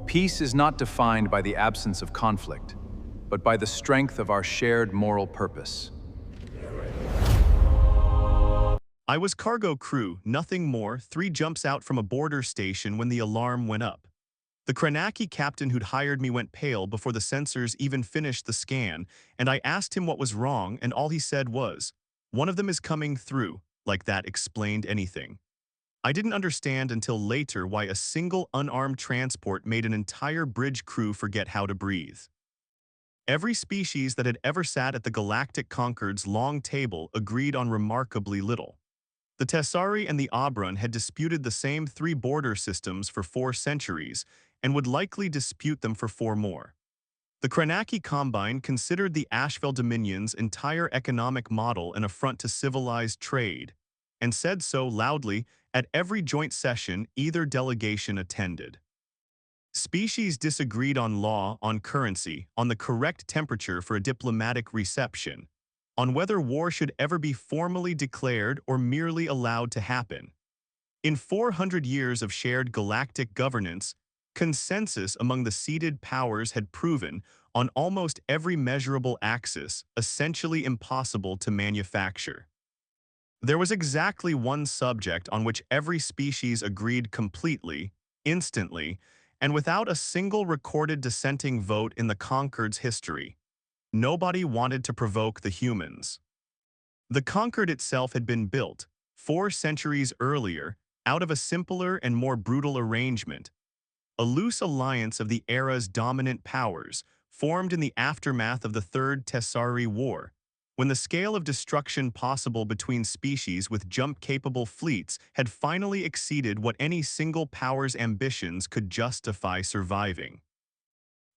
Peace is not defined by the absence of conflict, but by the strength of our shared moral purpose. I was cargo crew, nothing more, 3 jumps out from a border station when the alarm went up. The Kranaki captain who'd hired me went pale before the sensors even finished the scan, and I asked him what was wrong, and all he said was, "One of them is coming through," like that explained anything. I didn't understand until later why a single unarmed transport made an entire bridge crew forget how to breathe. Every species that had ever sat at the Galactic Concord's long table agreed on remarkably little. The Tessari and the Oberon had disputed the same 3 border systems for 4 centuries and would likely dispute them for 4 more. The Kranaki Combine considered the Ashville Dominion's entire economic model an affront to civilized trade, and said so loudly at every joint session either delegation attended. Species disagreed on law, on currency, on the correct temperature for a diplomatic reception, on whether war should ever be formally declared or merely allowed to happen. In 400 years of shared galactic governance, consensus among the seated powers had proven, on almost every measurable axis, essentially impossible to manufacture. There was exactly one subject on which every species agreed completely, instantly, and without a single recorded dissenting vote in the Concord's history. Nobody wanted to provoke the humans. The Concord itself had been built, 4 centuries earlier, out of a simpler and more brutal arrangement, a loose alliance of the era's dominant powers, formed in the aftermath of the Third Tessari War, when the scale of destruction possible between species with jump-capable fleets had finally exceeded what any single power's ambitions could justify surviving.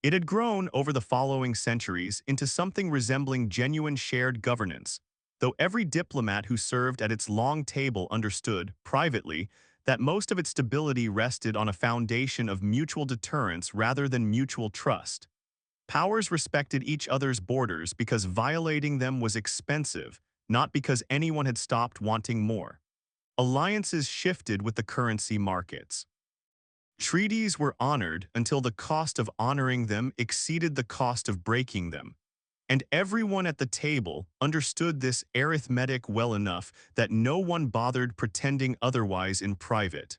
It had grown over the following centuries into something resembling genuine shared governance, though every diplomat who served at its long table understood, privately, that most of its stability rested on a foundation of mutual deterrence rather than mutual trust. Powers respected each other's borders because violating them was expensive, not because anyone had stopped wanting more. Alliances shifted with the currency markets. Treaties were honored until the cost of honoring them exceeded the cost of breaking them, and everyone at the table understood this arithmetic well enough that no one bothered pretending otherwise in private.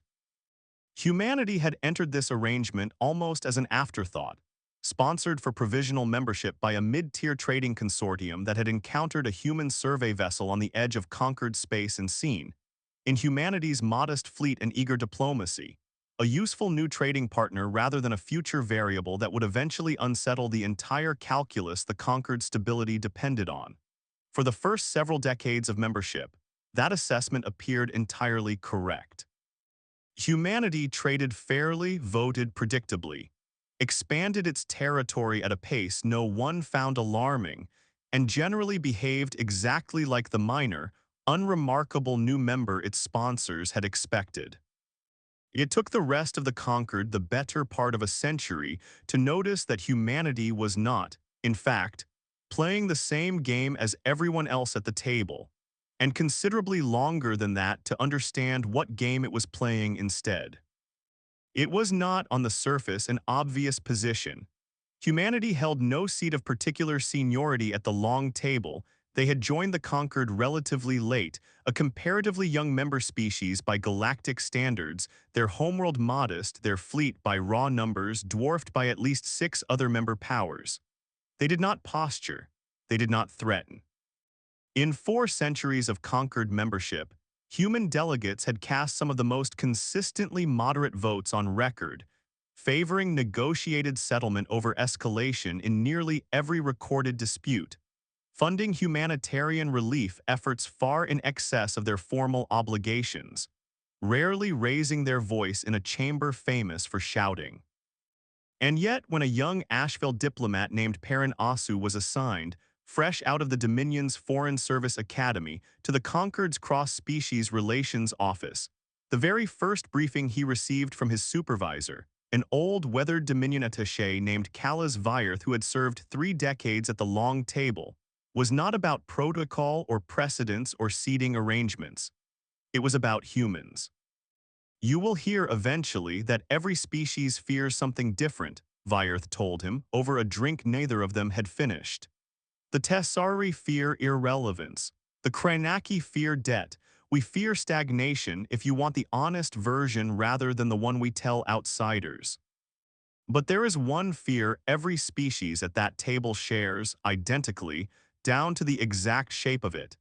Humanity had entered this arrangement almost as an afterthought, sponsored for provisional membership by a mid-tier trading consortium that had encountered a human survey vessel on the edge of conquered space and seen, in humanity's modest fleet and eager diplomacy, a useful new trading partner rather than a future variable that would eventually unsettle the entire calculus the conquered stability depended on. For the first several decades of membership, that assessment appeared entirely correct. Humanity traded fairly, voted predictably, expanded its territory at a pace no one found alarming, and generally behaved exactly like the minor, unremarkable new member its sponsors had expected. It took the rest of the conquered the better part of a century to notice that humanity was not, in fact, playing the same game as everyone else at the table, and considerably longer than that to understand what game it was playing instead. It was not, on the surface, an obvious position. Humanity held no seat of particular seniority at the long table. They had joined the conquered relatively late, a comparatively young member species by galactic standards, their homeworld modest, their fleet by raw numbers dwarfed by at least 6 other member powers. They did not posture. They did not threaten. In 4 centuries of conquered membership, human delegates had cast some of the most consistently moderate votes on record, favoring negotiated settlement over escalation in nearly every recorded dispute, funding humanitarian relief efforts far in excess of their formal obligations, rarely raising their voice in a chamber famous for shouting. And yet, when a young Asheville diplomat named Perrin Asu was assigned, fresh out of the Dominion's Foreign Service Academy, to the Concord's Cross-Species Relations Office, the very first briefing he received from his supervisor, an old, weathered Dominion attaché named Callas Vyerth who had served 3 decades at the long table, was not about protocol or precedents or seating arrangements. It was about humans. You will hear eventually that every species fears something different, Vyerth told him, over a drink neither of them had finished. The Tessari fear irrelevance. The Kranaki fear debt. We fear stagnation if you want the honest version rather than the one we tell outsiders. But there is one fear every species at that table shares, identically, down to the exact shape of it.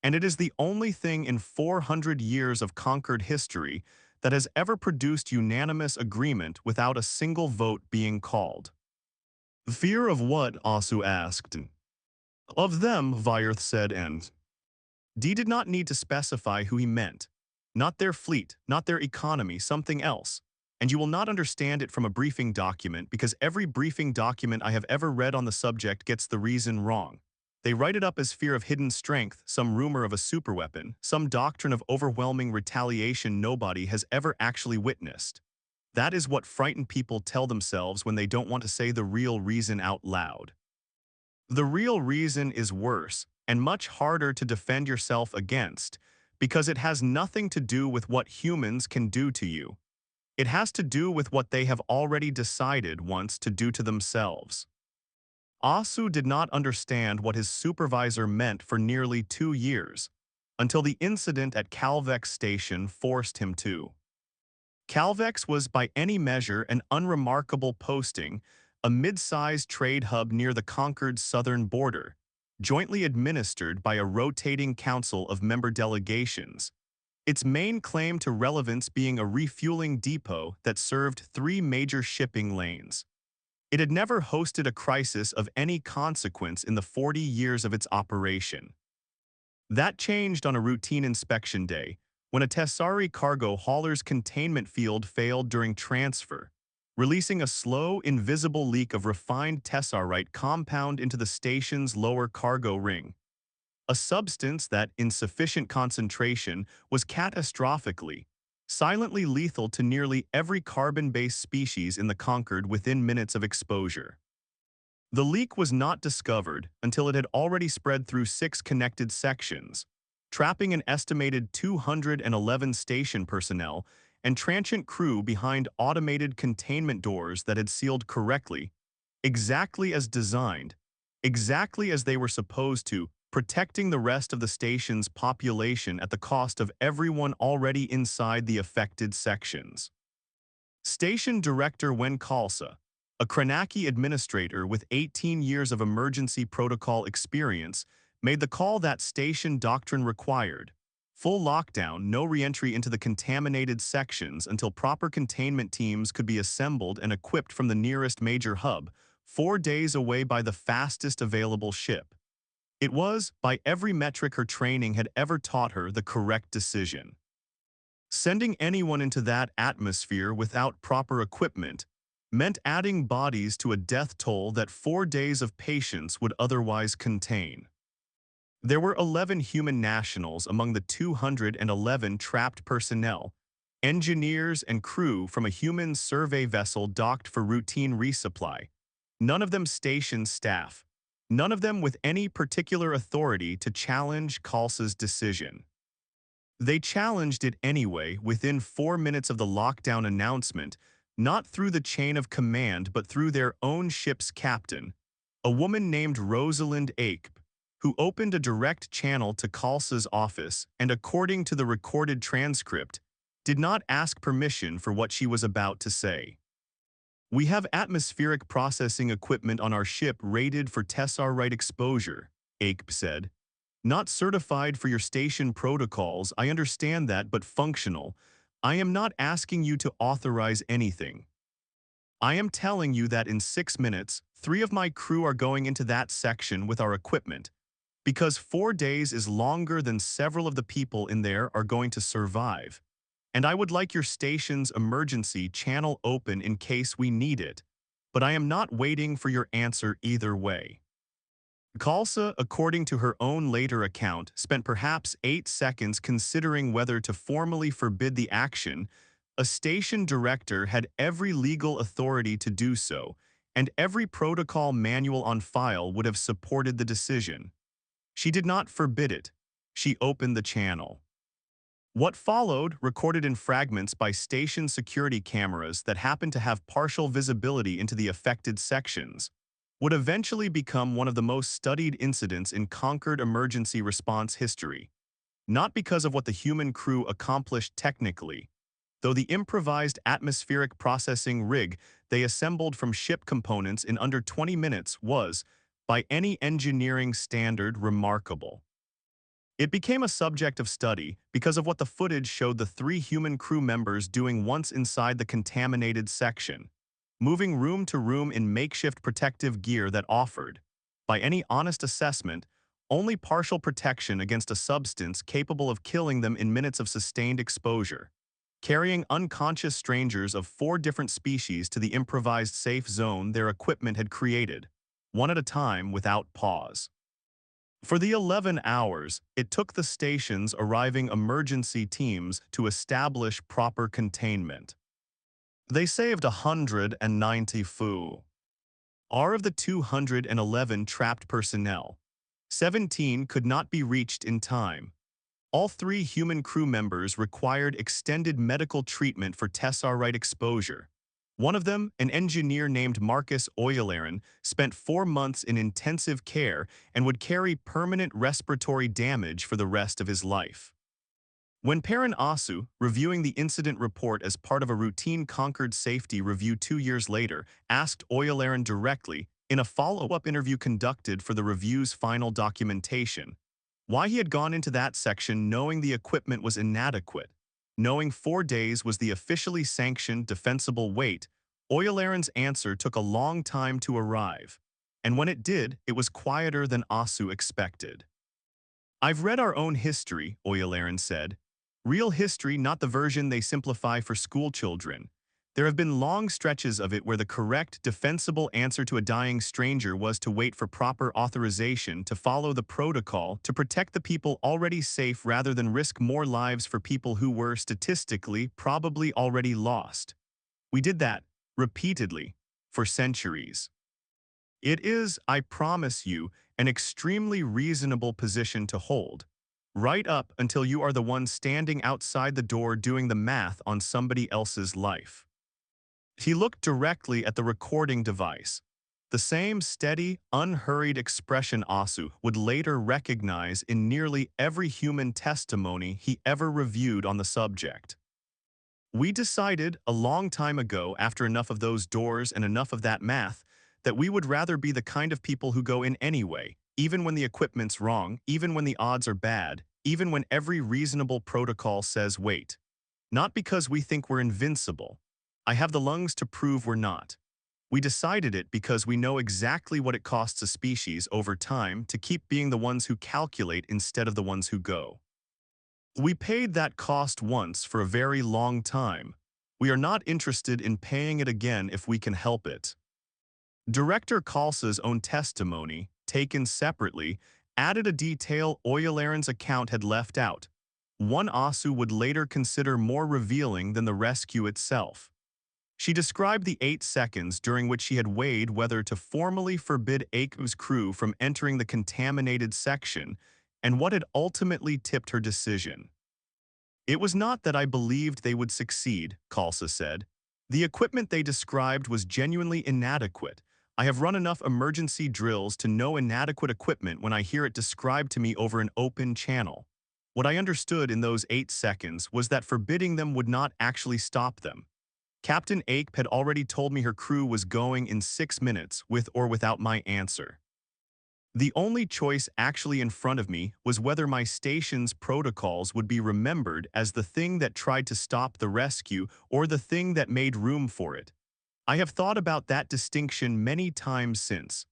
And it is the only thing in 400 years of conquered history that has ever produced unanimous agreement without a single vote being called. Fear of what? Asu asked. Of them, Vyerth said, and D did not need to specify who he meant. Not their fleet, not their economy, something else. And you will not understand it from a briefing document because every briefing document I have ever read on the subject gets the reason wrong. They write it up as fear of hidden strength, some rumor of a superweapon, some doctrine of overwhelming retaliation nobody has ever actually witnessed. That is what frightened people tell themselves when they don't want to say the real reason out loud. The real reason is worse and much harder to defend yourself against because it has nothing to do with what humans can do to you. It has to do with what they have already decided once to do to themselves. Asu did not understand what his supervisor meant for nearly 2 years, until the incident at Calvex station forced him to. Calvex was by any measure an unremarkable posting, a mid-sized trade hub near the conquered southern border, jointly administered by a rotating council of member delegations, its main claim to relevance being a refueling depot that served 3 major shipping lanes. It had never hosted a crisis of any consequence in the 40 years of its operation. That changed on a routine inspection day, when a Tessari cargo hauler's containment field failed during transfer, releasing a slow, invisible leak of refined tessarite compound into the station's lower cargo ring. A substance that, in sufficient concentration, was catastrophically, silently lethal to nearly every carbon-based species in the conquered within minutes of exposure. The leak was not discovered until it had already spread through 6 connected sections, trapping an estimated 211 station personnel and transient crew behind automated containment doors that had sealed correctly, exactly as designed, exactly as they were supposed to, protecting the rest of the station's population at the cost of everyone already inside the affected sections. Station Director Wen Khalsa, a Kranaki administrator with 18 years of emergency protocol experience, made the call that station doctrine required. Full lockdown, no re-entry into the contaminated sections until proper containment teams could be assembled and equipped from the nearest major hub, 4 days away by the fastest available ship. It was, by every metric her training had ever taught her, the correct decision. Sending anyone into that atmosphere without proper equipment meant adding bodies to a death toll that 4 days of patience would otherwise contain. There were 11 human nationals among the 211 trapped personnel, engineers and crew from a human survey vessel docked for routine resupply, none of them station staff, none of them with any particular authority to challenge Khalsa's decision. They challenged it anyway within 4 minutes of the lockdown announcement, not through the chain of command but through their own ship's captain, a woman named Rosalind Ape, who opened a direct channel to Khalsa's office and, according to the recorded transcript, did not ask permission for what she was about to say. "We have atmospheric processing equipment on our ship rated for tessarite exposure," Ape said. "Not certified for your station protocols, I understand that, but functional. I am not asking you to authorize anything. I am telling you that in 6 minutes, 3 of my crew are going into that section with our equipment, because 4 days is longer than several of the people in there are going to survive. And I would like your station's emergency channel open in case we need it, but I am not waiting for your answer either way." Khalsa, according to her own later account, spent perhaps 8 seconds considering whether to formally forbid the action. A station director had every legal authority to do so, and every protocol manual on file would have supported the decision. She did not forbid it. She opened the channel. What followed, recorded in fragments by station security cameras that happened to have partial visibility into the affected sections, would eventually become one of the most studied incidents in conquered emergency response history. Not because of what the human crew accomplished technically, though the improvised atmospheric processing rig they assembled from ship components in under 20 minutes was, by any engineering standard, remarkable. It became a subject of study because of what the footage showed the three human crew members doing once inside the contaminated section, moving room to room in makeshift protective gear that offered, by any honest assessment, only partial protection against a substance capable of killing them in minutes of sustained exposure, carrying unconscious strangers of 4 different species to the improvised safe zone their equipment had created, one at a time without pause. For the 11 hours, it took the station's arriving emergency teams to establish proper containment. They saved 190 fu. R of the 211 trapped personnel. 17 could not be reached in time. All 3 human crew members required extended medical treatment for Tessari exposure. One of them, an engineer named Marcus Oyelaren, spent 4 months in intensive care and would carry permanent respiratory damage for the rest of his life. When Perrin Asu, reviewing the incident report as part of a routine Concord safety review 2 years later, asked Oyelaren directly, in a follow-up interview conducted for the review's final documentation, why he had gone into that section knowing the equipment was inadequate. Knowing 4 days was the officially sanctioned defensible wait, Oyelaren's answer took a long time to arrive, and when it did, it was quieter than Asu expected. "I've read our own history," Oyelaren said. "Real history, not the version they simplify for school children. There have been long stretches of it where the correct, defensible answer to a dying stranger was to wait for proper authorization to follow the protocol to protect the people already safe rather than risk more lives for people who were, statistically, probably already lost. We did that, repeatedly, for centuries. It is, I promise you, an extremely reasonable position to hold, right up until you are the one standing outside the door doing the math on somebody else's life." He looked directly at the recording device, the same steady, unhurried expression Asu would later recognize in nearly every human testimony he ever reviewed on the subject. "We decided, a long time ago, after enough of those doors and enough of that math, that we would rather be the kind of people who go in anyway, even when the equipment's wrong, even when the odds are bad, even when every reasonable protocol says wait. Not because we think we're invincible. I have the lungs to prove we're not. We decided it because we know exactly what it costs a species over time to keep being the ones who calculate instead of the ones who go. We paid that cost once for a very long time. We are not interested in paying it again if we can help it." Director Kalsa's own testimony, taken separately, added a detail Oyelaren's account had left out, one Asu would later consider more revealing than the rescue itself. She described the 8 seconds during which she had weighed whether to formally forbid Aku's crew from entering the contaminated section and what had ultimately tipped her decision. "It was not that I believed they would succeed," Kalsa said. "The equipment they described was genuinely inadequate. I have run enough emergency drills to know inadequate equipment when I hear it described to me over an open channel. What I understood in those 8 seconds was that forbidding them would not actually stop them. Captain Ake had already told me her crew was going in 6 minutes, with or without my answer. The only choice actually in front of me was whether my station's protocols would be remembered as the thing that tried to stop the rescue or the thing that made room for it. I have thought about that distinction many times since.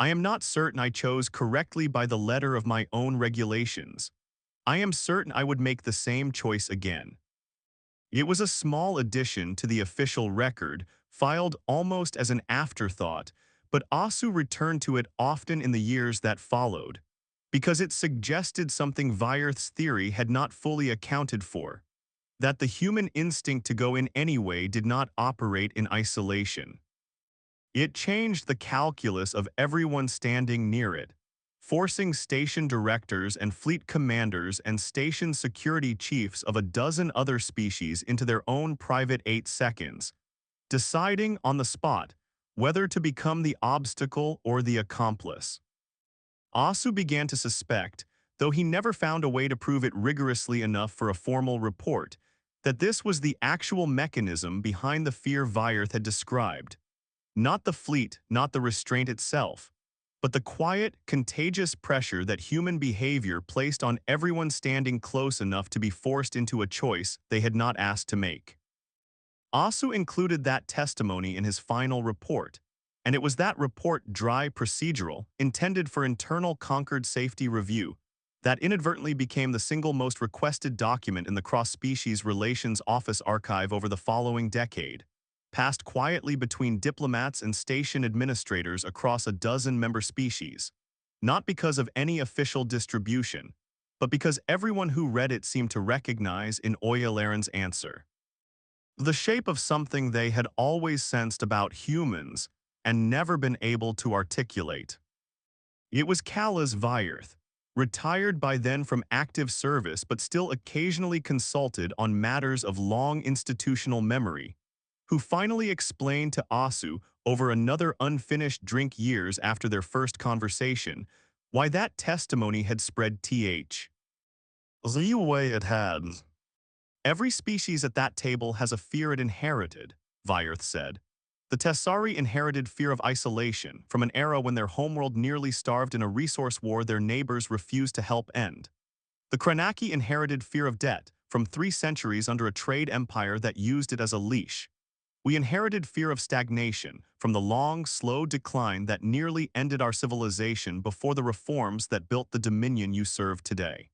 I am not certain I chose correctly by the letter of my own regulations. I am certain I would make the same choice again." It was a small addition to the official record, filed almost as an afterthought, but Asu returned to it often in the years that followed, because it suggested something Weierth's theory had not fully accounted for, that the human instinct to go in anyway did not operate in isolation. It changed the calculus of everyone standing near it. forcing station directors and fleet commanders and station security chiefs of a dozen other species into their own private 8 seconds, deciding on the spot whether to become the obstacle or the accomplice. Asu began to suspect, though he never found a way to prove it rigorously enough for a formal report, that this was the actual mechanism behind the fear Vyerth had described. Not the fleet, not the restraint itself, but the quiet, contagious pressure that human behavior placed on everyone standing close enough to be forced into a choice they had not asked to make. Asu included that testimony in his final report, and it was that report, dry, procedural, intended for internal Concord safety review, that inadvertently became the single most requested document in the cross-species relations office archive over the following decade, passed quietly between diplomats and station administrators across a dozen member species, not because of any official distribution, but because everyone who read it seemed to recognize in Oyalaran's answer the shape of something they had always sensed about humans and never been able to articulate. It was Kalas Vyerth, retired by then from active service but still occasionally consulted on matters of long institutional memory, who finally explained to Asu over another unfinished drink years after their first conversation why that testimony had spread th. The way it had. Every species at that table has a fear it inherited, Vyerth said. The Tessari inherited fear of isolation from an era when their homeworld nearly starved in a resource war their neighbors refused to help end. The Kranaki inherited fear of debt from 3 centuries under a trade empire that used it as a leash. We inherited fear of stagnation from the long, slow decline that nearly ended our civilization before the reforms that built the dominion you serve today.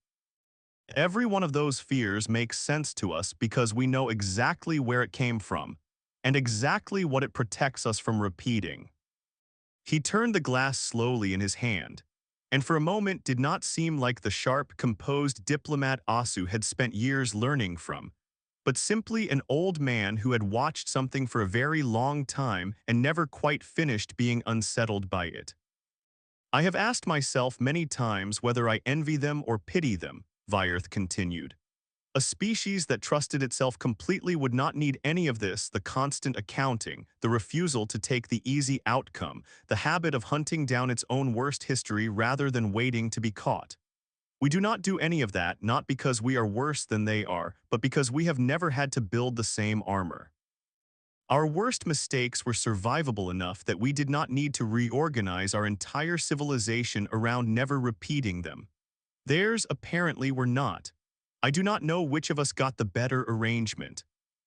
Every one of those fears makes sense to us because we know exactly where it came from and exactly what it protects us from repeating. He turned the glass slowly in his hand, and for a moment did not seem like the sharp, composed diplomat Asu had spent years learning from, but simply an old man who had watched something for a very long time and never quite finished being unsettled by it. I have asked myself many times whether I envy them or pity them, Vyerth continued. A species that trusted itself completely would not need any of this, the constant accounting, the refusal to take the easy outcome, the habit of hunting down its own worst history rather than waiting to be caught. We do not do any of that, not because we are worse than they are, but because we have never had to build the same armor. Our worst mistakes were survivable enough that we did not need to reorganize our entire civilization around never repeating them. Theirs apparently were not. I do not know which of us got the better arrangement.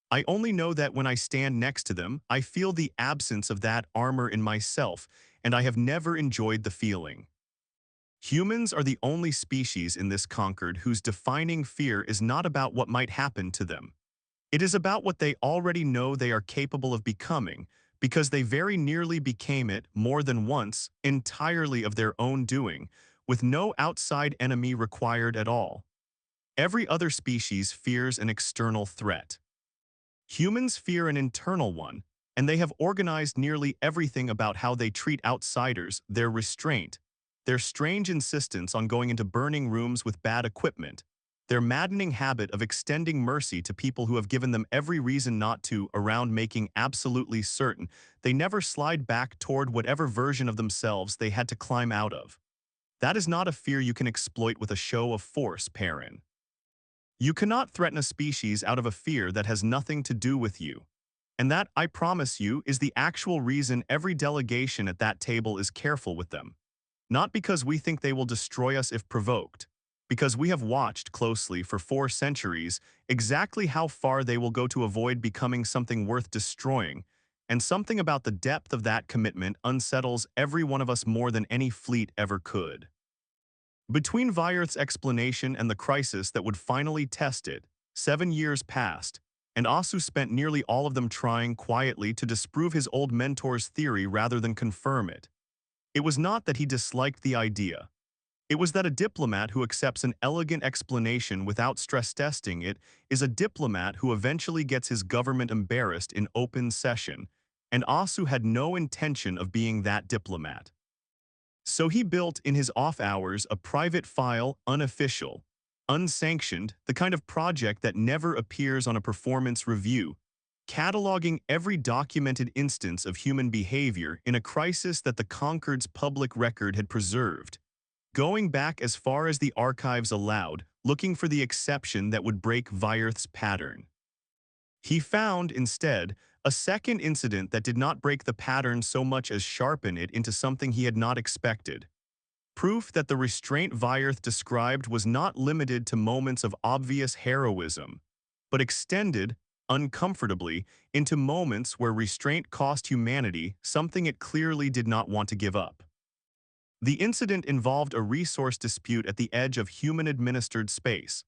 I only know that when I stand next to them, I feel the absence of that armor in myself, and I have never enjoyed the feeling. Humans are the only species in this Concord whose defining fear is not about what might happen to them. It is about what they already know they are capable of becoming, because they very nearly became it more than once, entirely of their own doing, with no outside enemy required at all. Every other species fears an external threat. Humans fear an internal one, and they have organized nearly everything about how they treat outsiders, their restraint, their strange insistence on going into burning rooms with bad equipment, their maddening habit of extending mercy to people who have given them every reason not to, around making absolutely certain they never slide back toward whatever version of themselves they had to climb out of. That is not a fear you can exploit with a show of force, Perrin. You cannot threaten a species out of a fear that has nothing to do with you. And that, I promise you, is the actual reason every delegation at that table is careful with them. Not because we think they will destroy us if provoked, because we have watched closely for 4 centuries exactly how far they will go to avoid becoming something worth destroying, and something about the depth of that commitment unsettles every one of us more than any fleet ever could. Between Vyerth's explanation and the crisis that would finally test it, 7 years passed, and Asu spent nearly all of them trying quietly to disprove his old mentor's theory rather than confirm it. It was not that he disliked the idea. It was that a diplomat who accepts an elegant explanation without stress testing it is a diplomat who eventually gets his government embarrassed in open session, and Asu had no intention of being that diplomat. So he built in his off hours a private file, unofficial, unsanctioned, the kind of project that never appears on a performance review, cataloging every documented instance of human behavior in a crisis that the Concord's public record had preserved, going back as far as the archives allowed, looking for the exception that would break Weierth's pattern. He found, instead, a second incident that did not break the pattern so much as sharpen it into something he had not expected. Proof that the restraint Weierth described was not limited to moments of obvious heroism, but extended, uncomfortably, into moments where restraint cost humanity something it clearly did not want to give up. The incident involved a resource dispute at the edge of human-administered space,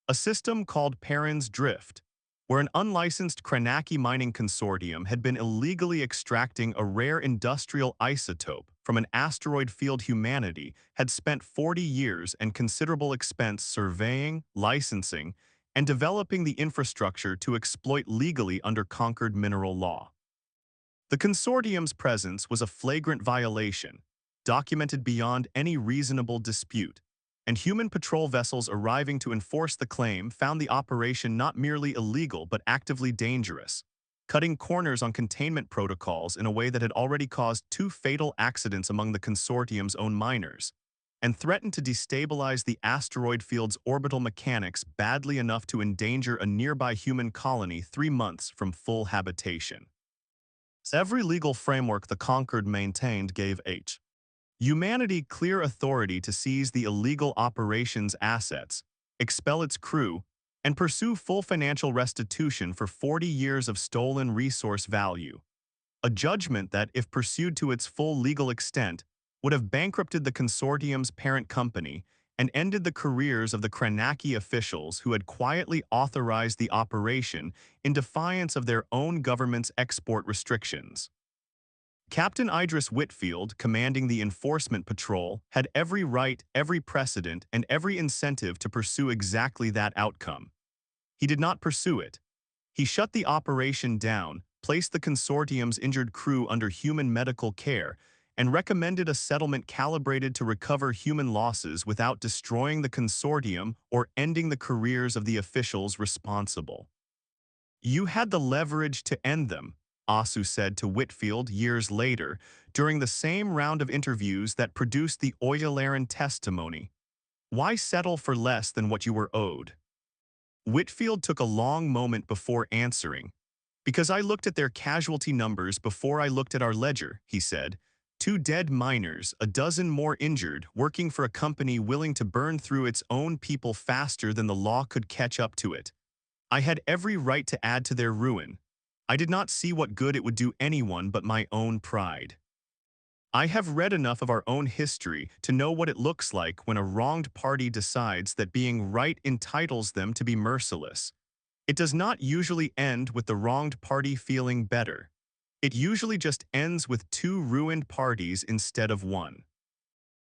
a system called Perrin's Drift, where an unlicensed Kranaki mining consortium had been illegally extracting a rare industrial isotope from an asteroid field humanity had spent 40 years and considerable expense surveying, licensing, and developing the infrastructure to exploit legally under Concord mineral law. The consortium's presence was a flagrant violation, documented beyond any reasonable dispute, and human patrol vessels arriving to enforce the claim found the operation not merely illegal but actively dangerous, cutting corners on containment protocols in a way that had already caused 2 fatal accidents among the consortium's own miners, and threatened to destabilize the asteroid field's orbital mechanics badly enough to endanger a nearby human colony 3 months from full habitation. Every legal framework the Concord maintained gave humanity clear authority to seize the illegal operation's assets, expel its crew, and pursue full financial restitution for 40 years of stolen resource value. A judgment that, if pursued to its full legal extent, would have bankrupted the consortium's parent company and ended the careers of the Kranaki officials who had quietly authorized the operation in defiance of their own government's export restrictions. Captain Idris Whitfield, commanding the enforcement patrol, had every right, every precedent, and every incentive to pursue exactly that outcome. He did not pursue it. He shut the operation down, placed the consortium's injured crew under human medical care, and recommended a settlement calibrated to recover human losses without destroying the consortium or ending the careers of the officials responsible. You had the leverage to end them, Asu said to Whitfield years later, during the same round of interviews that produced the Oyalaran testimony. Why settle for less than what you were owed? Whitfield took a long moment before answering. Because I looked at their casualty numbers before I looked at our ledger, he said. 2 dead miners, a dozen more injured, working for a company willing to burn through its own people faster than the law could catch up to it. I had every right to add to their ruin. I did not see what good it would do anyone but my own pride. I have read enough of our own history to know what it looks like when a wronged party decides that being right entitles them to be merciless. It does not usually end with the wronged party feeling better. It usually just ends with 2 ruined parties instead of 1.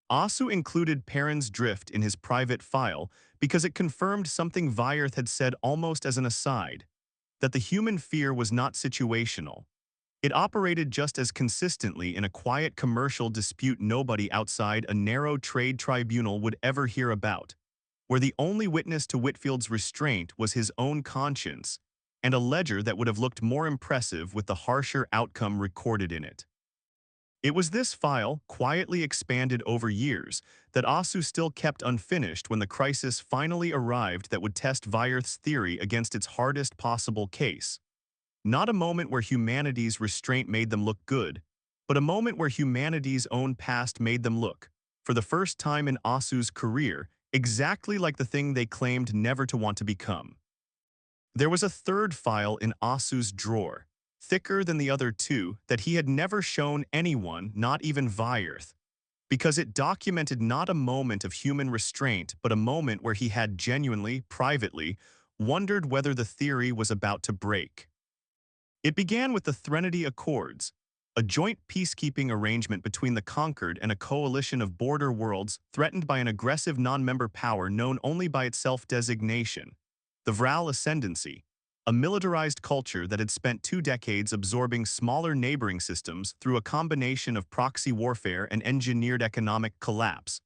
Asu included Perrin's Drift in his private file because it confirmed something Weierth had said almost as an aside, that the human fear was not situational. It operated just as consistently in a quiet commercial dispute nobody outside a narrow trade tribunal would ever hear about, where the only witness to Whitfield's restraint was his own conscience, and a ledger that would have looked more impressive with the harsher outcome recorded in it. It was this file, quietly expanded over years, that Asu still kept unfinished when the crisis finally arrived that would test Weierth's theory against its hardest possible case. Not a moment where humanity's restraint made them look good, but a moment where humanity's own past made them look, for the first time in Asu's career, exactly like the thing they claimed never to want to become. There was a third file in Asu's drawer, thicker than the other 2, that he had never shown anyone, not even Weierth, because it documented not a moment of human restraint, but a moment where he had genuinely, privately, wondered whether the theory was about to break. It began with the Threnody Accords, a joint peacekeeping arrangement between the conquered and a coalition of border worlds threatened by an aggressive non-member power known only by its self-designation, the Vral Ascendancy, a militarized culture that had spent 2 decades absorbing smaller neighboring systems through a combination of proxy warfare and engineered economic collapse,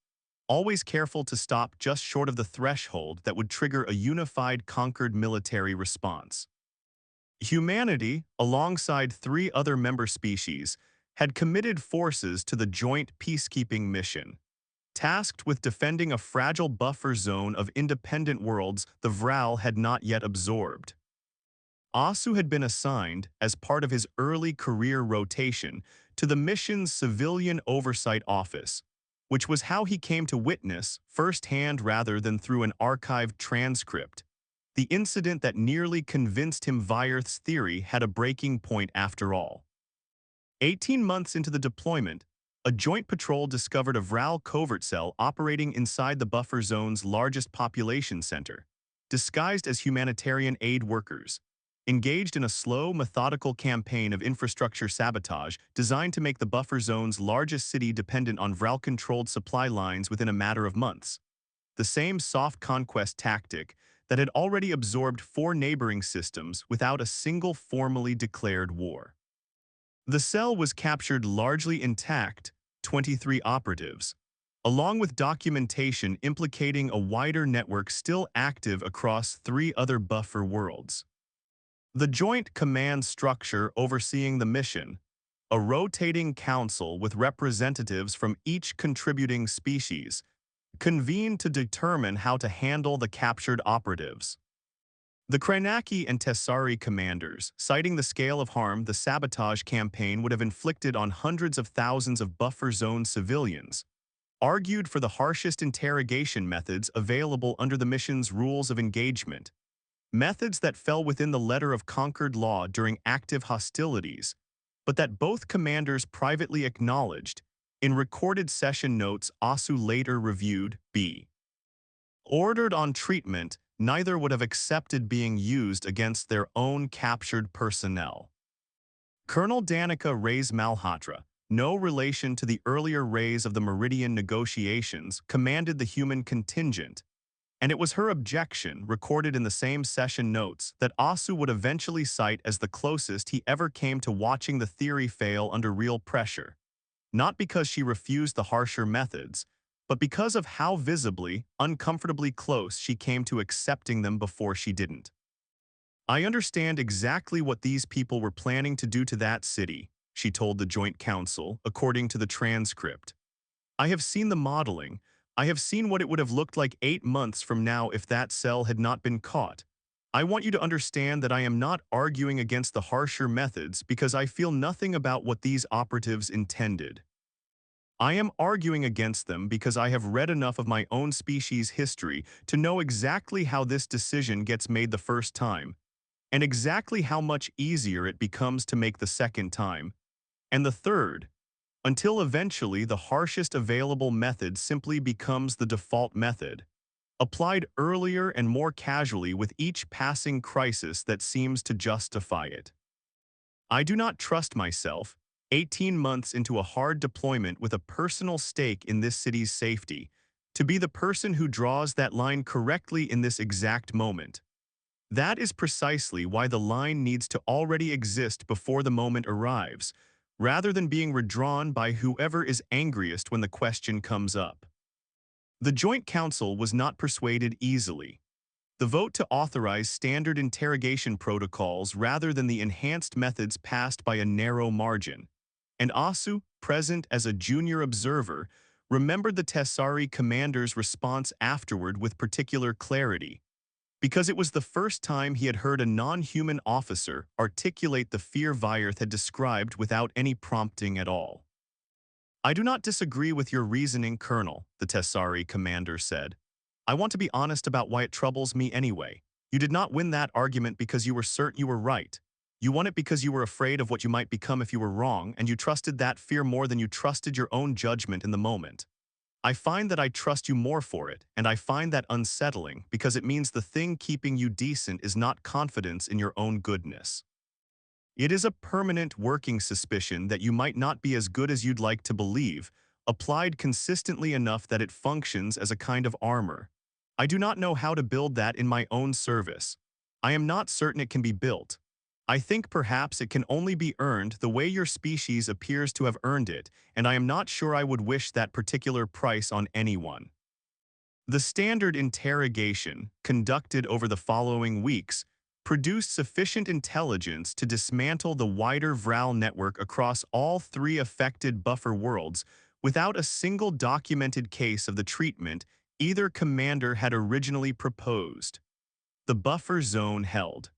always careful to stop just short of the threshold that would trigger a unified conquered military response. Humanity, alongside 3 other member species, had committed forces to the joint peacekeeping mission, tasked with defending a fragile buffer zone of independent worlds the Vral had not yet absorbed. Asu had been assigned, as part of his early career rotation, to the mission's Civilian Oversight Office, which was how he came to witness, firsthand rather than through an archived transcript, the incident that nearly convinced him Vyerth's theory had a breaking point after all. 18 months into the deployment, a joint patrol discovered a Vral covert cell operating inside the buffer zone's largest population center, disguised as humanitarian aid workers, engaged in a slow, methodical campaign of infrastructure sabotage designed to make the buffer zone's largest city dependent on Vral-controlled supply lines within a matter of months. The same soft conquest tactic that had already absorbed 4 neighboring systems without a single formally declared war. The cell was captured largely intact, 23 operatives, along with documentation implicating a wider network still active across 3 other buffer worlds. The joint command structure overseeing the mission, a rotating council with representatives from each contributing species, convened to determine how to handle the captured operatives. The Kranaki and Tessari commanders, citing the scale of harm the sabotage campaign would have inflicted on hundreds of thousands of buffer zone civilians, argued for the harshest interrogation methods available under the mission's rules of engagement, methods that fell within the letter of conquered law during active hostilities, but that both commanders privately acknowledged. In recorded session notes Asu later reviewed, b. ordered on treatment, neither would have accepted being used against their own captured personnel. Colonel Danica Reyes Malhotra, no relation to the earlier Rays of the Meridian negotiations, commanded the human contingent, and it was her objection, recorded in the same session notes, that Asu would eventually cite as the closest he ever came to watching the theory fail under real pressure, not because she refused the harsher methods, but because of how visibly, uncomfortably close she came to accepting them before she didn't. "I understand exactly what these people were planning to do to that city," she told the Joint Council, according to the transcript. "I have seen the modeling. I have seen what it would have looked like 8 months from now if that cell had not been caught. I want you to understand that I am not arguing against the harsher methods because I feel nothing about what these operatives intended. I am arguing against them because I have read enough of my own species' history to know exactly how this decision gets made the first time, and exactly how much easier it becomes to make the second time, and the third, until eventually the harshest available method simply becomes the default method, applied earlier and more casually with each passing crisis that seems to justify it. I do not trust myself, 18 months into a hard deployment with a personal stake in this city's safety, to be the person who draws that line correctly in this exact moment. That is precisely why the line needs to already exist before the moment arrives, rather than being redrawn by whoever is angriest when the question comes up." The Joint Council was not persuaded easily. The vote to authorize standard interrogation protocols rather than the enhanced methods passed by a narrow margin, and Asu, present as a junior observer, remembered the Tessari commander's response afterward with particular clarity, because it was the first time he had heard a non-human officer articulate the fear Vyerth had described without any prompting at all. "I do not disagree with your reasoning, Colonel," the Tessari commander said. "I want to be honest about why it troubles me anyway. You did not win that argument because you were certain you were right. You won it because you were afraid of what you might become if you were wrong, and you trusted that fear more than you trusted your own judgment in the moment. I find that I trust you more for it, and I find that unsettling because it means the thing keeping you decent is not confidence in your own goodness. It is a permanent working suspicion that you might not be as good as you'd like to believe, applied consistently enough that it functions as a kind of armor. I do not know how to build that in my own service. I am not certain it can be built. I think perhaps it can only be earned the way your species appears to have earned it, and I am not sure I would wish that particular price on anyone. The standard interrogation, conducted over the following weeks, produced sufficient intelligence to dismantle the wider Vral network across all three affected buffer worlds without a single documented case of the treatment either commander had originally proposed. The buffer zone held.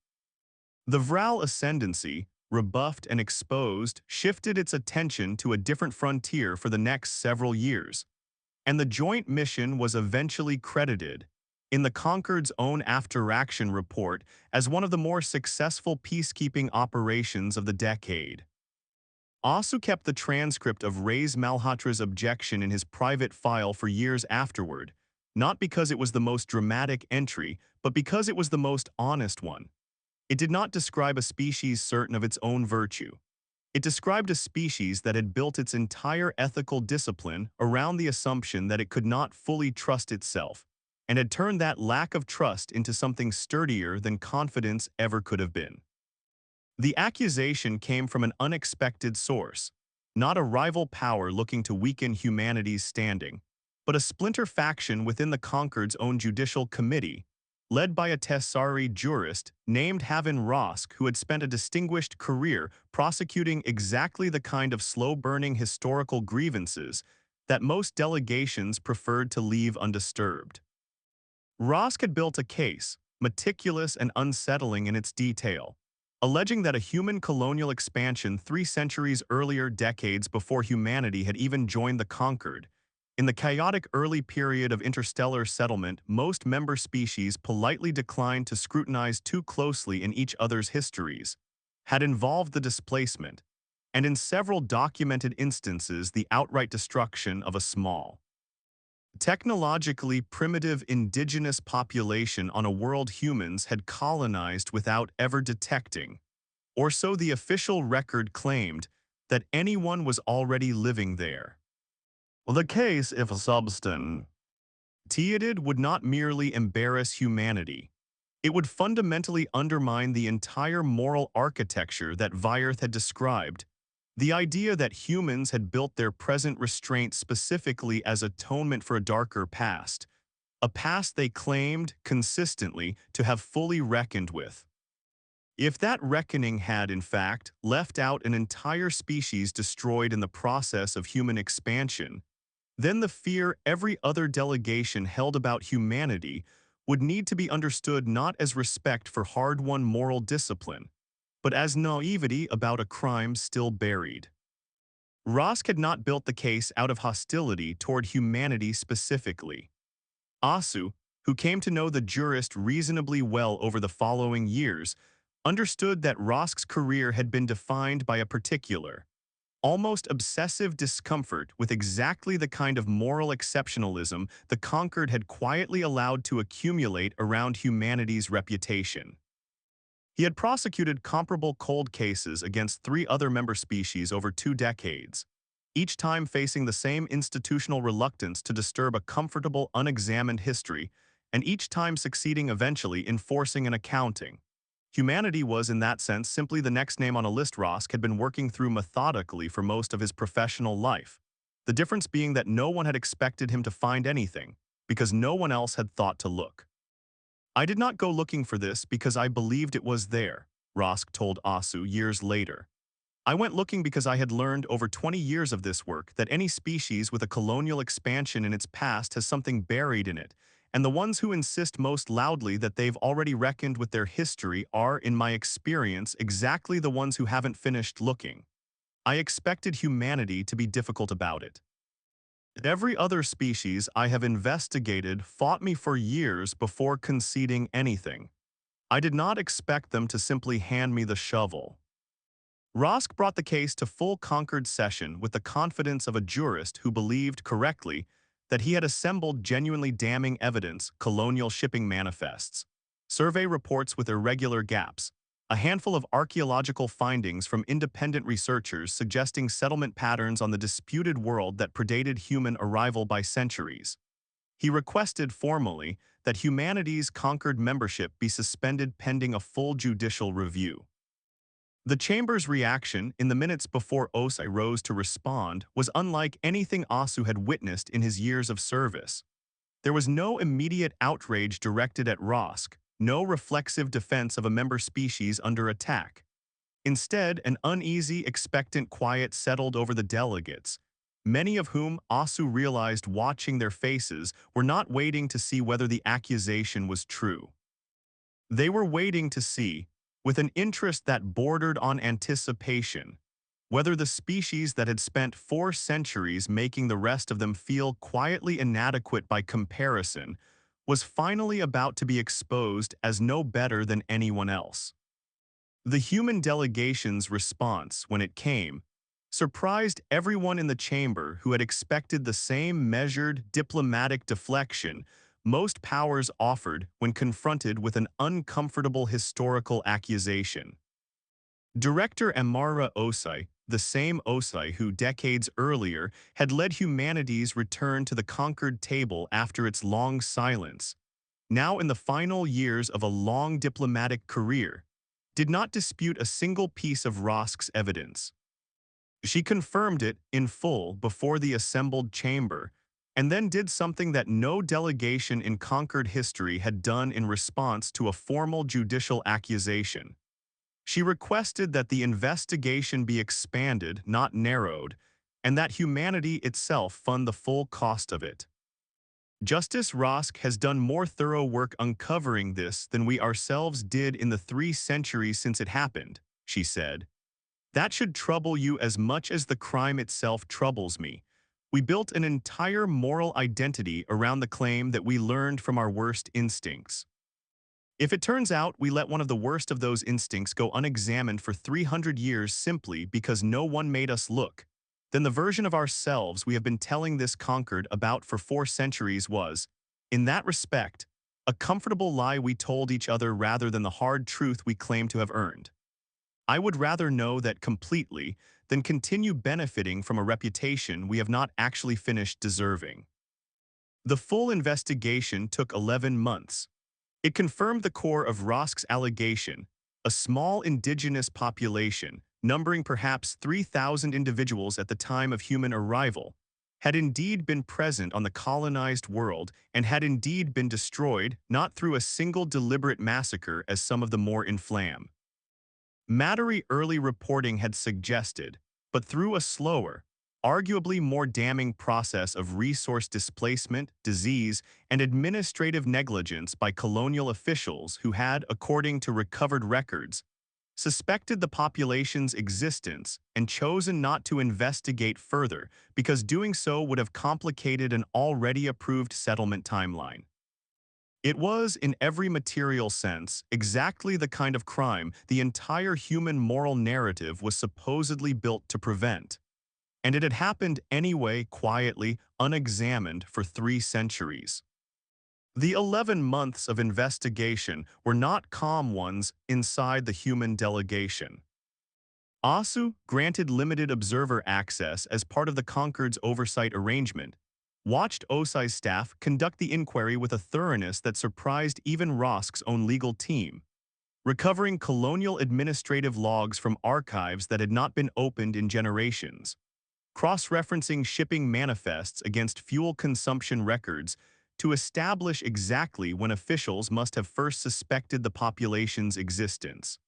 The Vral ascendancy, rebuffed and exposed, shifted its attention to a different frontier for the next several years, and the joint mission was eventually credited, in the Concord's own after-action report, as one of the more successful peacekeeping operations of the decade. Asu kept the transcript of Reyes Malhotra's objection in his private file for years afterward, not because it was the most dramatic entry, but because it was the most honest one. It did not describe a species certain of its own virtue. It described a species that had built its entire ethical discipline around the assumption that it could not fully trust itself, and had turned that lack of trust into something sturdier than confidence ever could have been. The accusation came from an unexpected source, not a rival power looking to weaken humanity's standing, but a splinter faction within the Concord's own judicial committee, led by a Tessari jurist named Havin Rosk, who had spent a distinguished career prosecuting exactly the kind of slow-burning historical grievances that most delegations preferred to leave undisturbed. Rosk had built a case, meticulous and unsettling in its detail, alleging that a human colonial expansion 3 centuries earlier, decades before humanity had even joined the Concord, in the chaotic early period of interstellar settlement, most member species politely declined to scrutinize too closely in each other's histories, had involved the displacement, and in several documented instances the outright destruction of a small, technologically primitive indigenous population on a world humans had colonized without ever detecting, or so the official record claimed, that anyone was already living there. The case, if substant, would not merely embarrass humanity. It would fundamentally undermine the entire moral architecture that Vyerth had described. The idea that humans had built their present restraint specifically as atonement for a darker past, a past they claimed, consistently, to have fully reckoned with. If that reckoning had, in fact, left out an entire species destroyed in the process of human expansion, then the fear every other delegation held about humanity would need to be understood not as respect for hard-won moral discipline, but as naivety about a crime still buried. Rosk had not built the case out of hostility toward humanity specifically. Asu, who came to know the jurist reasonably well over the following years, understood that Rosk's career had been defined by a particular, almost obsessive discomfort with exactly the kind of moral exceptionalism the Concord had quietly allowed to accumulate around humanity's reputation. He had prosecuted comparable cold cases against 3 other member species over 2 decades, each time facing the same institutional reluctance to disturb a comfortable, unexamined history, and each time succeeding eventually in forcing an accounting. Humanity was, in that sense, simply the next name on a list Rosk had been working through methodically for most of his professional life, the difference being that no one had expected him to find anything, because no one else had thought to look. I did not go looking for this because I believed it was there, Rosk told Asu years later. I went looking because I had learned over 20 years of this work that any species with a colonial expansion in its past has something buried in it, and the ones who insist most loudly that they've already reckoned with their history are, in my experience, exactly the ones who haven't finished looking. I expected humanity to be difficult about it. Every other species I have investigated fought me for years before conceding anything. I did not expect them to simply hand me the shovel. Rosk brought the case to full Concord session with the confidence of a jurist who believed correctly that he had assembled genuinely damning evidence, colonial shipping manifests, survey reports with irregular gaps, a handful of archaeological findings from independent researchers suggesting settlement patterns on the disputed world that predated human arrival by centuries. He requested formally that humanity's conquered membership be suspended pending a full judicial review. The chamber's reaction in the minutes before Osai rose to respond was unlike anything Asu had witnessed in his years of service. There was no immediate outrage directed at Rosk, no reflexive defense of a member species under attack. Instead, an uneasy, expectant quiet settled over the delegates, many of whom Asu realized watching their faces were not waiting to see whether the accusation was true. They were waiting to see, with an interest that bordered on anticipation, whether the species that had spent 4 centuries making the rest of them feel quietly inadequate by comparison was finally about to be exposed as no better than anyone else. The human delegation's response, when it came, surprised everyone in the chamber who had expected the same measured, diplomatic deflection most powers offered when confronted with an uncomfortable historical accusation. Director Amara Osai, the same Osai who decades earlier had led humanity's return to the conquered table after its long silence, now in the final years of a long diplomatic career, did not dispute a single piece of Rosk's evidence. She confirmed it in full before the assembled chamber, and then did something that no delegation in conquered history had done in response to a formal judicial accusation. She requested that the investigation be expanded, not narrowed, and that humanity itself fund the full cost of it. Justice Rosk has done more thorough work uncovering this than we ourselves did in the 3 centuries since it happened, she said. That should trouble you as much as the crime itself troubles me. We built an entire moral identity around the claim that we learned from our worst instincts. If it turns out we let one of the worst of those instincts go unexamined for 300 years simply because no one made us look, then the version of ourselves we have been telling this conquered about for 4 centuries was, in that respect, a comfortable lie we told each other rather than the hard truth we claim to have earned. I would rather know that completely than continue benefiting from a reputation we have not actually finished deserving. The full investigation took 11 months. It confirmed the core of Rosk's allegation, a small indigenous population, numbering perhaps 3,000 individuals at the time of human arrival, had indeed been present on the colonized world and had indeed been destroyed not through a single deliberate massacre as some of the more inflamed. Mattery early reporting had suggested, but through a slower, arguably more damning process of resource displacement, disease, and administrative negligence by colonial officials who had, according to recovered records, suspected the population's existence and chosen not to investigate further because doing so would have complicated an already approved settlement timeline. It was, in every material sense, exactly the kind of crime the entire human moral narrative was supposedly built to prevent. And it had happened anyway, quietly, unexamined for 3 centuries. The 11 months of investigation were not calm ones inside the human delegation. Asu, granted limited observer access as part of the Concord's oversight arrangement, watched Osai's staff conduct the inquiry with a thoroughness that surprised even Rosk's own legal team, recovering colonial administrative logs from archives that had not been opened in generations, cross-referencing shipping manifests against fuel consumption records to establish exactly when officials must have first suspected the population's existence.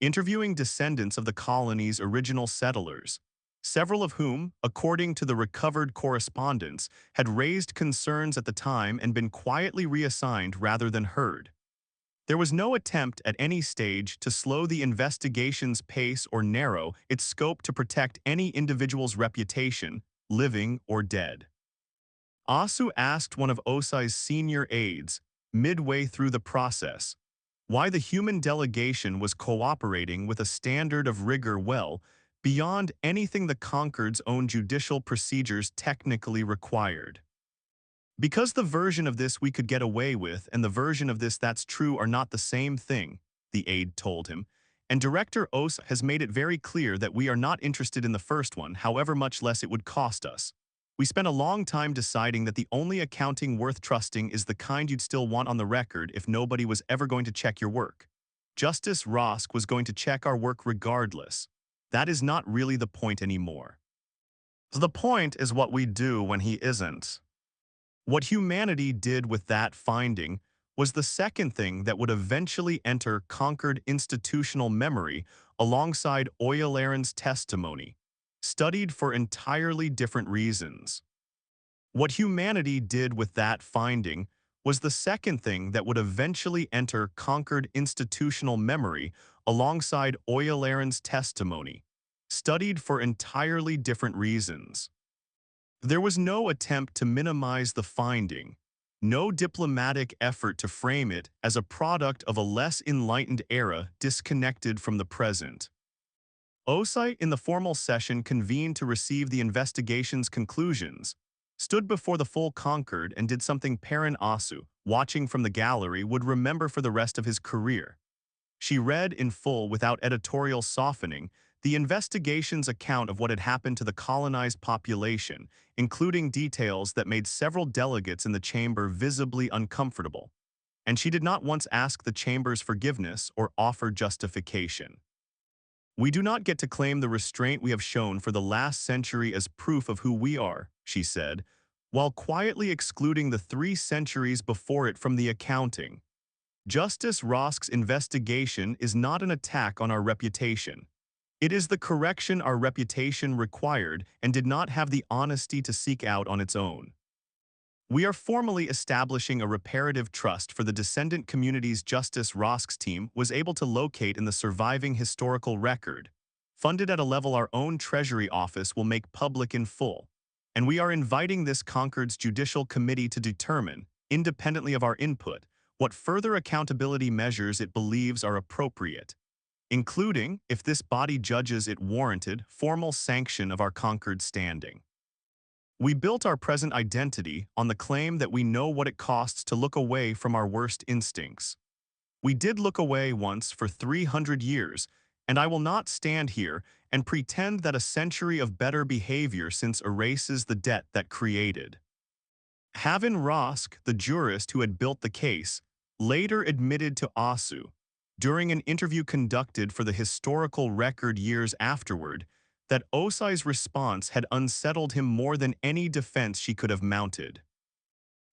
Interviewing descendants of the colony's original settlers, several of whom, according to the recovered correspondence, had raised concerns at the time and been quietly reassigned rather than heard. There was no attempt at any stage to slow the investigation's pace or narrow its scope to protect any individual's reputation, living or dead. Asu asked one of Osai's senior aides, midway through the process, why the human delegation was cooperating with a standard of rigor well beyond anything the Concord's own judicial procedures technically required. Because the version of this we could get away with and the version of this that's true are not the same thing, the aide told him, and Director Osai has made it very clear that we are not interested in the first one, however much less it would cost us. We spent a long time deciding that the only accounting worth trusting is the kind you'd still want on the record if nobody was ever going to check your work. Justice Rosk was going to check our work regardless. That is not really the point anymore. The point is what we do when he isn't. What humanity did with that finding was the second thing that would eventually enter conquered institutional memory alongside Euler's testimony, studied for entirely different reasons. What humanity did with that finding was the second thing that would eventually enter conquered institutional memory alongside Euler's testimony, studied for entirely different reasons. There was no attempt to minimize the finding, no diplomatic effort to frame it as a product of a less enlightened era disconnected from the present. Osai, in the formal session convened to receive the investigation's conclusions, stood before the full Concord and did something Perrin Asu, watching from the gallery, would remember for the rest of his career. She read in full, without editorial softening, the investigation's account of what had happened to the colonized population, including details that made several delegates in the chamber visibly uncomfortable. And she did not once ask the chamber's forgiveness or offer justification. "We do not get to claim the restraint we have shown for the last century as proof of who we are," she said, while quietly excluding the 3 centuries before it from the accounting. Justice Rosk's investigation is not an attack on our reputation. It is the correction our reputation required and did not have the honesty to seek out on its own. We are formally establishing a reparative trust for the descendant communities Justice Rosk's team was able to locate in the surviving historical record, funded at a level our own Treasury office will make public in full. And we are inviting this Concord's Judicial Committee to determine, independently of our input, what further accountability measures it believes are appropriate, including, if this body judges it warranted, formal sanction of our Concord standing. We built our present identity on the claim that we know what it costs to look away from our worst instincts. We did look away once for 300 years, and I will not stand here and pretend that a century of better behavior since erases the debt that created. Havin Rosk, the jurist who had built the case, later admitted to Asu, during an interview conducted for the historical record years afterward, that Osai's response had unsettled him more than any defense she could have mounted.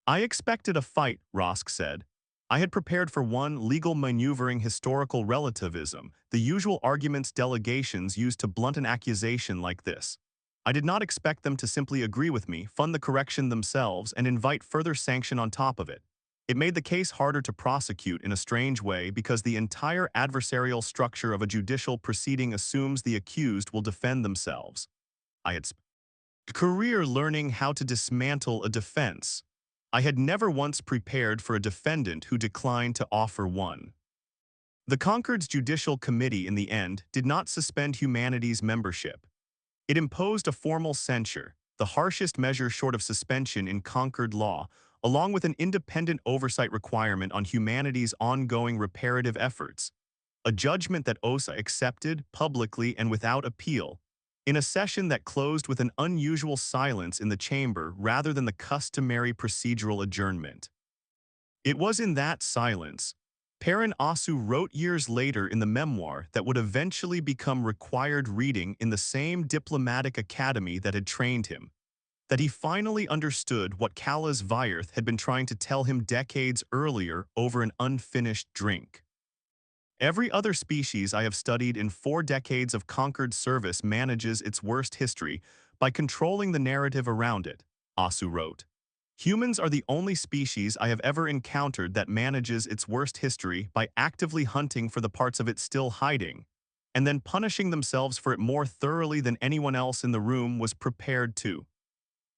"I expected a fight," Rosk said. "I had prepared for one, legal maneuvering historical relativism, the usual arguments delegations use to blunt an accusation like this. I did not expect them to simply agree with me, fund the correction themselves, and invite further sanction on top of it. It made the case harder to prosecute in a strange way because the entire adversarial structure of a judicial proceeding assumes the accused will defend themselves. I had spent a career learning how to dismantle a defense. I had never once prepared for a defendant who declined to offer one." The Concord's Judicial Committee, in the end, did not suspend Humanity's membership. It imposed a formal censure, the harshest measure short of suspension in Concord law, along with an independent oversight requirement on Humanity's ongoing reparative efforts, a judgment that Osai accepted publicly and without appeal, in a session that closed with an unusual silence in the chamber rather than the customary procedural adjournment. It was in that silence, Perrin Asu wrote years later in the memoir that would eventually become required reading in the same diplomatic academy that had trained him, that he finally understood what Callas Vyerth had been trying to tell him decades earlier over an unfinished drink. "Every other species I have studied in 4 decades of Concord service manages its worst history by controlling the narrative around it," Asu wrote. "Humans are the only species I have ever encountered that manages its worst history by actively hunting for the parts of it still hiding, and then punishing themselves for it more thoroughly than anyone else in the room was prepared to.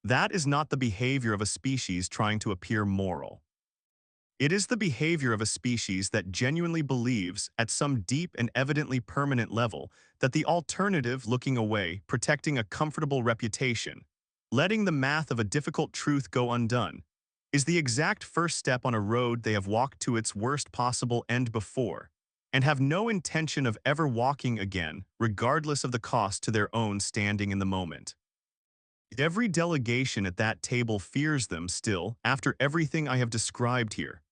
That is not the behavior of a species trying to appear moral. It is the behavior of a species that genuinely believes, at some deep and evidently permanent level, that the alternative, looking away, protecting a comfortable reputation, letting the math of a difficult truth go undone, is the exact first step on a road they have walked to its worst possible end before, and have no intention of ever walking again, regardless of the cost to their own standing in the moment." Every delegation at that table fears them still after everything I have described here.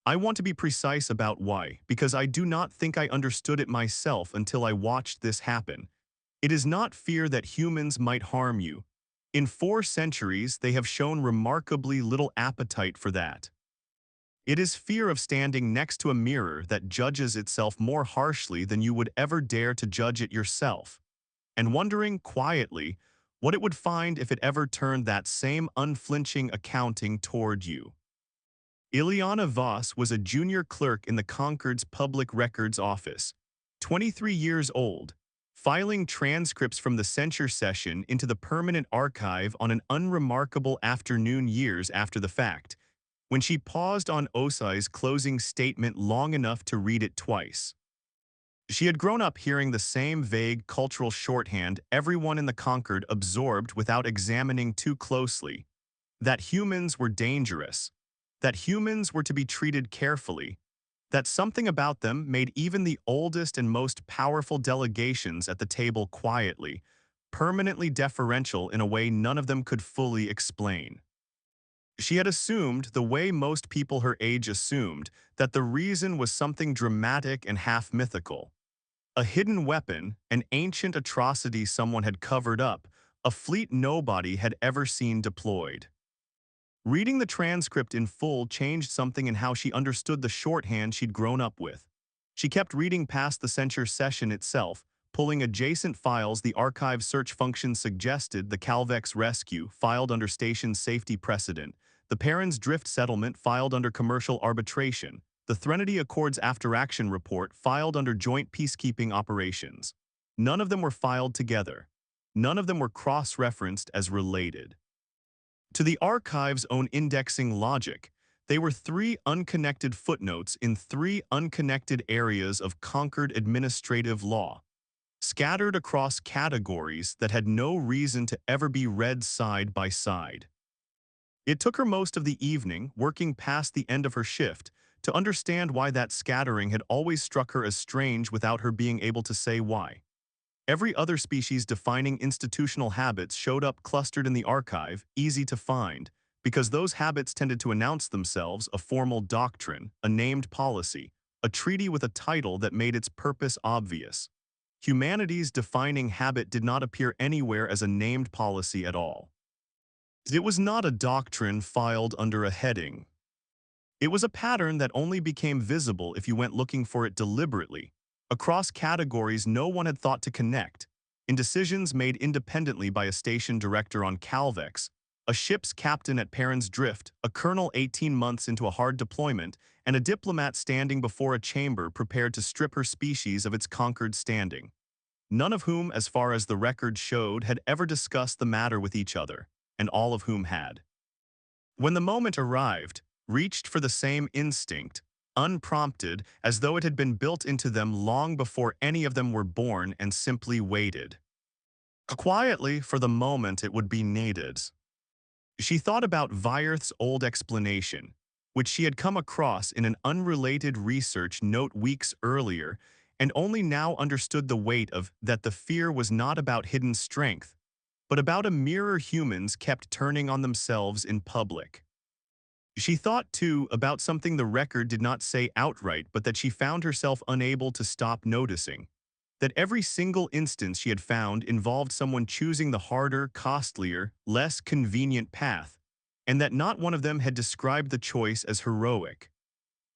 I want to be precise about why, because I do not think I understood it myself until I watched this happen. It is not fear that humans might harm you. In 4 centuries, they have shown remarkably little appetite for that. It is fear of standing next to a mirror that judges itself more harshly than you would ever dare to judge it yourself, and wondering quietly what it would find if it ever turned that same unflinching accounting toward you. Ileana Voss was a junior clerk in the Concord's Public Records Office, 23 years old, filing transcripts from the censure session into the permanent archive on an unremarkable afternoon years after the fact, when she paused on Osai's closing statement long enough to read it twice. She had grown up hearing the same vague cultural shorthand everyone in the Concord absorbed without examining too closely, that humans were dangerous, that humans were to be treated carefully, that something about them made even the oldest and most powerful delegations at the table quietly, permanently deferential in a way none of them could fully explain. She had assumed, the way most people her age assumed, that the reason was something dramatic and half-mythical. A hidden weapon, an ancient atrocity someone had covered up, a fleet nobody had ever seen deployed. Reading the transcript in full changed something in how she understood the shorthand she'd grown up with. She kept reading past the censure session itself, pulling adjacent files the archive search function suggested: the Calvex rescue, filed under station safety precedent, the Perrin's drift settlement, filed under commercial arbitration, the Threnody Accords after-action report, filed under joint peacekeeping operations. None of them were filed together. None of them were cross-referenced as related. To the archive's own indexing logic, they were 3 unconnected footnotes in 3 unconnected areas of Concord administrative law, scattered across categories that had no reason to ever be read side by side. It took her most of the evening, working past the end of her shift, to understand why that scattering had always struck her as strange without her being able to say why. Every other species defining institutional habits showed up clustered in the archive, easy to find, because those habits tended to announce themselves: a formal doctrine, a named policy, a treaty with a title that made its purpose obvious. Humanity's defining habit did not appear anywhere as a named policy at all. It was not a doctrine filed under a heading. It was a pattern that only became visible if you went looking for it deliberately, across categories no one had thought to connect, in decisions made independently by a station director on Calvex, a ship's captain at Perrin's Drift, a colonel 18 months into a hard deployment, and a diplomat standing before a chamber prepared to strip her species of its conquered standing. None of whom, as far as the record showed, had ever discussed the matter with each other, and all of whom had, when the moment arrived, reached for the same instinct, unprompted, as though it had been built into them long before any of them were born, and simply waited. Quietly, for the moment it would be needed. She thought about Vyerth's old explanation, which she had come across in an unrelated research note weeks earlier, and only now understood the weight of that. The fear was not about hidden strength, but about a mirror humans kept turning on themselves in public. She thought, too, about something the record did not say outright, but that she found herself unable to stop noticing: that every single instance she had found involved someone choosing the harder, costlier, less convenient path, and that not one of them had described the choice as heroic.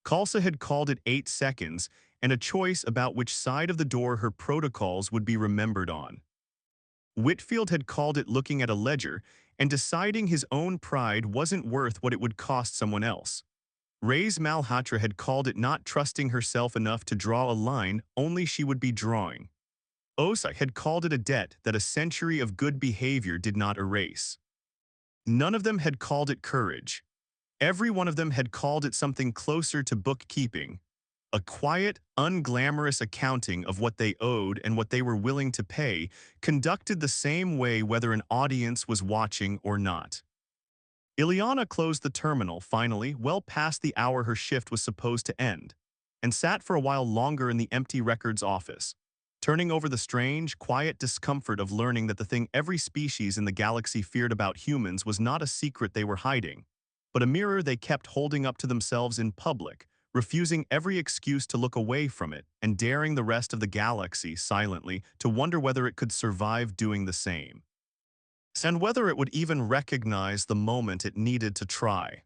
Khalsa had called it 8 seconds, and a choice about which side of the door her protocols would be remembered on. Whitfield had called it looking at a ledger and deciding his own pride wasn't worth what it would cost someone else. Ray's Malhotra had called it not trusting herself enough to draw a line only she would be drawing. Osai had called it a debt that a century of good behavior did not erase. None of them had called it courage. Every one of them had called it something closer to bookkeeping, a quiet, unglamorous accounting of what they owed and what they were willing to pay, conducted the same way whether an audience was watching or not. Ileana closed the terminal, finally, well past the hour her shift was supposed to end, and sat for a while longer in the empty records office. turning over the strange, quiet discomfort of learning that the thing every species in the galaxy feared about humans was not a secret they were hiding, but a mirror they kept holding up to themselves in public, refusing every excuse to look away from it and daring the rest of the galaxy silently to wonder whether it could survive doing the same, and whether it would even recognize the moment it needed to try.